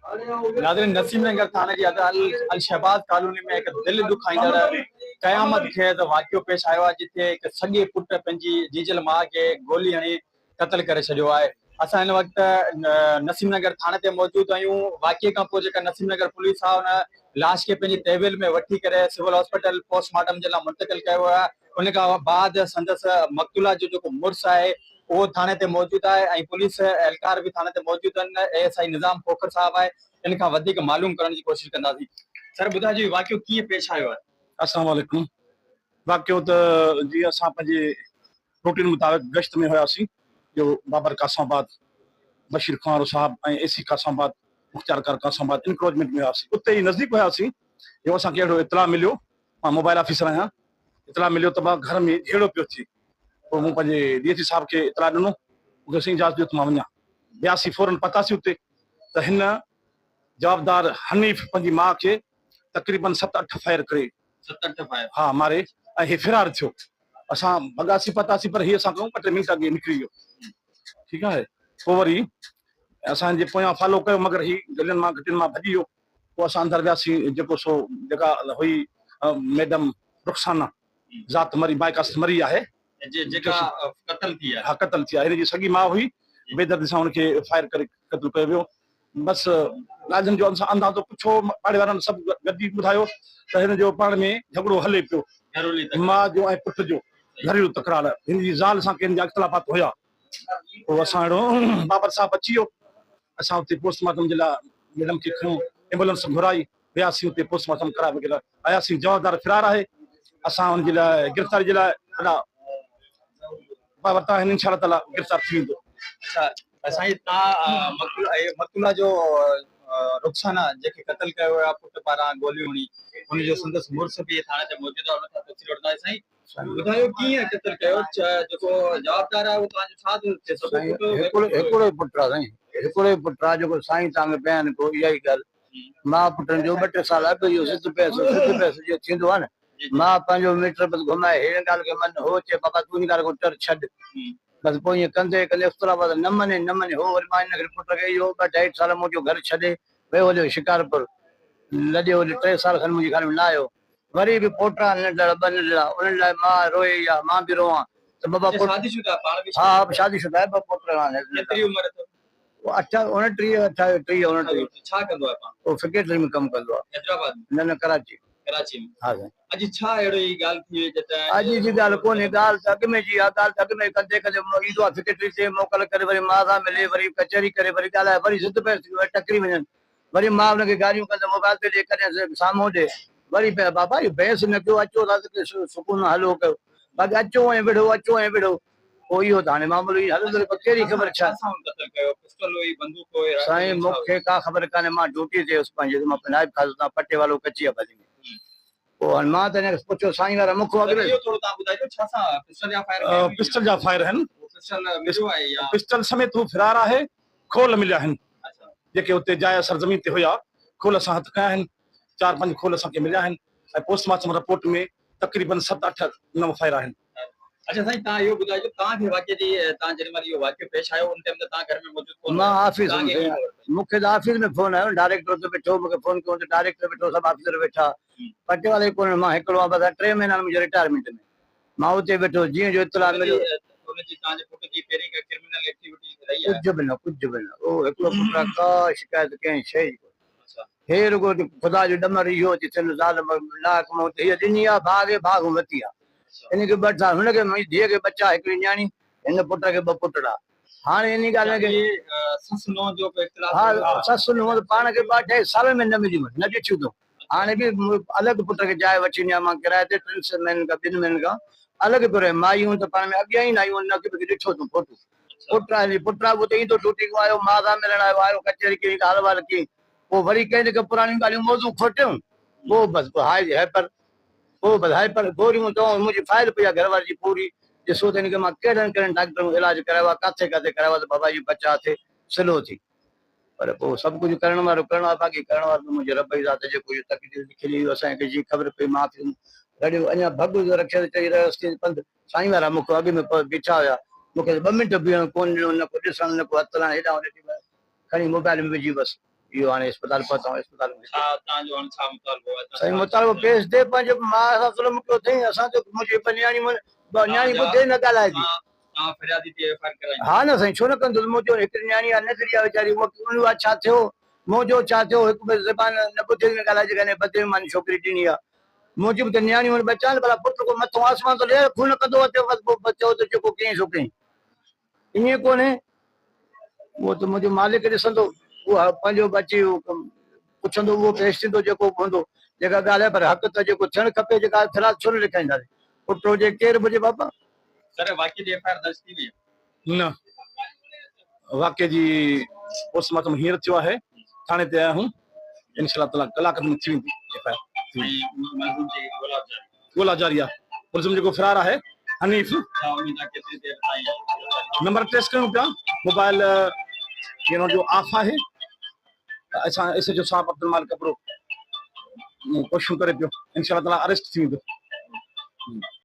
नाज़रीन, नसीम नगर थाने जी अल शहबाज कॉलोनी में एक दिल दुखाईंदड़ क़यामत खेज़ वाक़ियो पेश आयो आहे, जिथे हिकु सॻे पुट पंहिंजी जीजल माउ खे गोली हणी क़त्ल करे छॾियो आहे। असां हिन वक़्तु नसीम नगर थाने ते मौजूद आहियूं। वाक़िए खां पोइ जेका नसीम नगर पुलिस आहे, उन लाश खे पंहिंजी तहवील में वठी करे सिविल हॉस्पिटल पोस्टमार्टम जे लाइ मुंतक़िल कयो आहे। उन खां बाद संदसि मक़तूला जो जेको मुड़ुसु आहे उहो थाने ते मौजूद आहे ऐं पुलिस एहलकार बि थाने ते मौजूद आहिनि। एएसआई निज़ाम खोखर साहब आहे, इन खां वधीक मालूम करण जी कोशिश कंदासीं। सर, ॿुधाइजो वाक़ियो कीअं पेश आयो आहे? अस्सलाम वालेकुम। वाक़ियो त जी असां पंहिंजे रूटीन मुताबिक़ गश्त में हुयासीं, जो बाबर कासमाबाद, बशीर खान साहब ऐं एसी कासमाबाद, मुख्तार कार कासमाबाद इंक्रोचमेंट में हुयासीं। उते ई नज़दीक हुयासीं जो असांखे अहिड़ो इतला मिलियो। मां मोबाइल ऑफिसर आहियां। इतला मिलियो त मां घर में अहिड़ो पियो थिए, पोइ मूं पंहिंजे डीएसपी साहब खे इतला ॾिनो। मूंखे साईं इजाज़त ॾियो त मां वञा। वियासीं, फौरन पतासीं उते त हिन जवाबदार हनीफ़ पंहिंजी माउ खे तक़रीबन 7-8 फायर करे 7-8 फायर हा मारे ऐं हे फरार थियो। असां भॻासीं पतासीं, पर हीअ असां खां 2-3 मिंट अॻे निकिरी वियो। ठीकु आहे। पोइ वरी असांजे पोयां फॉलो कयो, मगर ही गलियुनि मां घटियुनि मां भॼी वियो। पोइ असां अंदरि वियासीं। जेको सो जेका हुई मैडम रुखसाना ज़ात मरी, बाइकास मरी आहे, जेका क़त्ल थी आहे। हा, क़त्ल थी आहे। हिन जी सॻी माउ हुई। बेदर्दी सां हुनखे फायर करे क़त्ल कयो वियो। बसि लाजन जो अंदाज़ो पुछो, पाड़े वारनि सभु गॾिजी ॿुधायो त हिन जो पाण में झगड़ो हले पियो, माउ जो ऐं पुट जो घरेलू तकरार। हिन जी ज़ाल सां कंहिं जा इख़्तिलाफ़ात हुया। पोइ असां अहिड़ो बाबर साहब अची वियो। असां उते पोस्टमार्टम जे लाइ मैडम खे खयूं, एम्बुलेंस घुराई, वियासीं उते पोस्टमार्टम कराए वग़ैरह आयासीं। जवाबदार फरार आहे। असां हुनजे लाइ गिरफ़्तारी जे लाइ वरिता आहिनि। इंशाअल्लाह ताला गिरफ़्तार थी वेंदो। अच्छा साईं, तव्हां मक़तूला जो रुखसाना जेके क़त्ल कयो वियो आहे पुट पारां गोलियूं हणी, हुनजो संदसि मुड़ुसु बि थाणे ते मौजूद आहे, उन खां तफ़सील वठंदासीं। साईं ॿुधायो कीअं क़त्ल कयो? जेको जवाबदार आहे उहो तव्हांजो छा थियो? हिकिड़ो ई पुटु आहे साईं, हिकिड़ो ई पुटु आहे जेको साईं तव्हांखे बयानु कयो। इहा ई ॻाल्हि मां पुटनि जो 2-3 साल अॻु इहो सिध पैसो जो थींदो आहे न, मां पंहिंजो मीटर बसि घुमाए हिन ॻाल्हि खे मन हो चए बाबा तूं हिन ॻाल्हि खां टर छॾ। बसि पोइ ईअं कंदे कंदे इख़्तिलाफ़ न मञे हो। वरी मां हिन पुट खे इहो 2-2.5 साल मुंहिंजो घर छॾे वियो हलियो शिकारपुर, लॾे होॾे 3 साल खनि मुंहिंजे घर में न आयो। वरी बि पोटा नंढड़ा 2 नंढड़ा, उन्हनि लाइ मां रोए या मां बि रोवां त बाबा शादीशुदा पाण बि? हा, शादीशुदा आहे। 2 पुट हाणे। केतिरी उमिरि अथव? 29, 29। छा कंदो आहे पाण? वो सेक्रेटरी में कमु कंदो आहे। हैदराबाद में? न, कराची में। हा साईं। अॼु छा अहिड़ो ई ॻाल्हि थी वई जॾहिं? अॼु जी ॻाल्हि कोन्हे, ॻाल्हि त अॻु में जी आहे। ॻाल्हि त अॻु में कंदे कंदे ईंदो आहे सेक्रेटरी ते मोकल करे, वरी मां सां मिले, वरी कचहरी करे, वरी ॻाल्हाए, वरी ज़िद पैस टकरी वञनि। वरी मां हुनखे गारियूं कंदो, मोबाइल ते ॾे, कॾहिं साम्हूं ॾे। वरी बाबा इहो बहस न कयो, अचो था सुकून हलो कयो। बाक़ी अचो ऐं विढ़ो, अचो ऐं विढ़ो। पोइ इहो त हाणे मामूली हलंदो। कहिड़ी ख़बर छा साईं, मूंखे का ख़बर कान्हे। मां ड्यूटी ते हुयुसि पंहिंजे, मां नाइब खास पटे वालो कची आबादी में। पोइ हाणे मां त हिन पुछियो साईं वारा मुख पिस्टल जा फायर आहिनि। पिस्टल समेत हू फरार आहे। खोल मिलिया आहिनि जेके उते जाइ सरज़मीन ते हुया। खोल असां हथ कया आहिनि। 4-5 खोल असांखे मिलिया आहिनि ऐं पोस्टमार्टम रिपोर्ट में तक़रीबन 7-8-9 फायर आहिनि। अच्छा साईं, तव्हां इहो ॿुधाइजो तव्हांखे वाक़िए जी, तव्हां जेॾी महिल इहो वाक़ियो पेश आयो उन टाइम ते तव्हां घर में मौजूद कोन? मां ऑफिस में, मूंखे त ऑफिस में फोन आयो, डायरेक्टर ते वेठो, मूंखे फोन कयो त डायरेक्टर वेठो, सभु ऑफिसर वेठा, पटे वाले कोन। मां हिकिड़ो आहे बस, 3 महीना मुंहिंजे रिटायरमेंट में मां उते वेठो। जीअं जो इतला मिलियो तव्हांजे पुट जी पहिरीं का क्रिमिनल एक्टिविटी रही आहे? कुझु बि न, कुझु बि न। ओ हिकिड़ो पुट का शिकायत कंहिं शइ जी कोन्हे। हे रुगो ख़ुदा जो ॾमर इहो थियनि ज़ाल लाक मौत हीअ ॾिनी आहे, भाग वरिती आहे। हिनखे 2 साल, हुनखे मुंहिंजी धीअ खे बचा, हिकिड़ी न्याणी, हिन पुट खे 2 पुटड़ा। हाणे इन ॻाल्हि में ससु नुंहुं जो इख़्तिलाफ़? हा, ससु नुंहुं पाण खे 2-2.5 साल में न मिलियूं, न ॾिठियूं अथऊं। हाणे बि अलॻि पुट खे जाइ वठी ॾियां मां किराए ते, 3 महीननि खां 2 महीननि खां अलॻि पियो रहे। मायूं त पाण में अॻियां ई न आयूं, न की ॾिठो अथऊं फोटो। पुटरा उते ईंदो ड्यूटी खां आयो, मां सां मिलण आयो, कचहरी कई, हाल वाल कई। पोइ वरी कंहिं जेके पुराणियूं ॻाल्हियूं मौज़ू खोटियूं, पोइ बसि हाइपर, पोइ बसि हाइपर गोरियूं दवाऊं। मुंहिंजी फाइल पई आहे घरवारी जी पूरी। ॾिसो त हिनखे मां कहिड़नि डॉक्टरनि इलाज करायो आहे, किथे करायो आहे, त बाबा जी बचा थिए, स्लो थी। पर पोइ सभु कुझु करण वारो करणो आहे। बाक़ी करण वारो त मुंहिंजे रब जी ज़ात जेको इहो तकलीफ़ लिखी ॾिनी असांखे जी ख़बर पई। माफ़ी रड़ियो अञा भॻ रखे चई रहियोसि पंधु। साईं वारा मूंखे अॻु में बीठा हुया, मूंखे 2 मिंट बीहण कोन ॾिनो, न को ॾिसण, न को हथ लाइण। हेॾां होॾे खणी मोबाइल में विझी बसि इहो हाणे अस्पताल पहुचाऊं अस्पताल में छा तव्हांजो हाणे छा मुतालबो आहे? साईं मुतालबो पेश दे पंहिंजे मां सां ज़ुल्म कयो अथई असां त मुंहिंजी न्याणी न्याणी ॿुधे न ॻाल्हाए थी तव्हां फरियादी ते एफ आई आर कराई? हा न साईं छो न कंदुसि मुंहिंजो हिकिड़ी न्याणी आहे नंढड़ी आहे वीचारी उहा छा थियो मुंहिंजो छा थियो हिकु ॿिए ज़बान न ॿुधे न ॻाल्हाए जेकॾहिं बदे मानी छोकिरी ॾिनी आहे मुंहिंजी बि त न्याणियूं बचा भला पुट को मथां आसमान थो ॾे खून कंदो बचो त जेको कयईं सो कयईं ईअं कोन्हे उहो त मुंहिंजो मालिक ॾिसंदो उहा पंहिंजो बची पुछंदो उहो पेश थींदो जेको हूंदो जेका ॻाल्हि आहे पर हक़ त जेको थियणु खपे जेका ख़िलाफ़ छो न लिखाईंदासीं पुट हुजे केरु बि हुजे बाबा सर वाक़ई जी एफ आई आर दर्ज थी वई आहे? न वाक़े जी पोस्टमार्टम हींअर थियो आहे थाणे ते आया आहियूं इंशाअल्लाह ताला कलाक में थी वेंदी ऐं मज़लूम जी ॻोल्हा जारी आहे मुलज़िम जेको फरार आहे हनीफ़ छा उम्मीद आहे केतिरी देर ताईं नंबर ट्रेस कयूं पिया मोबाइल जो ऑफ आहे असां एस जो साहब अब्दुल मालिक कपिड़ो कोशिशूं करे पियो इंशाअल्लाह ताला अरेस्ट थी वेंदो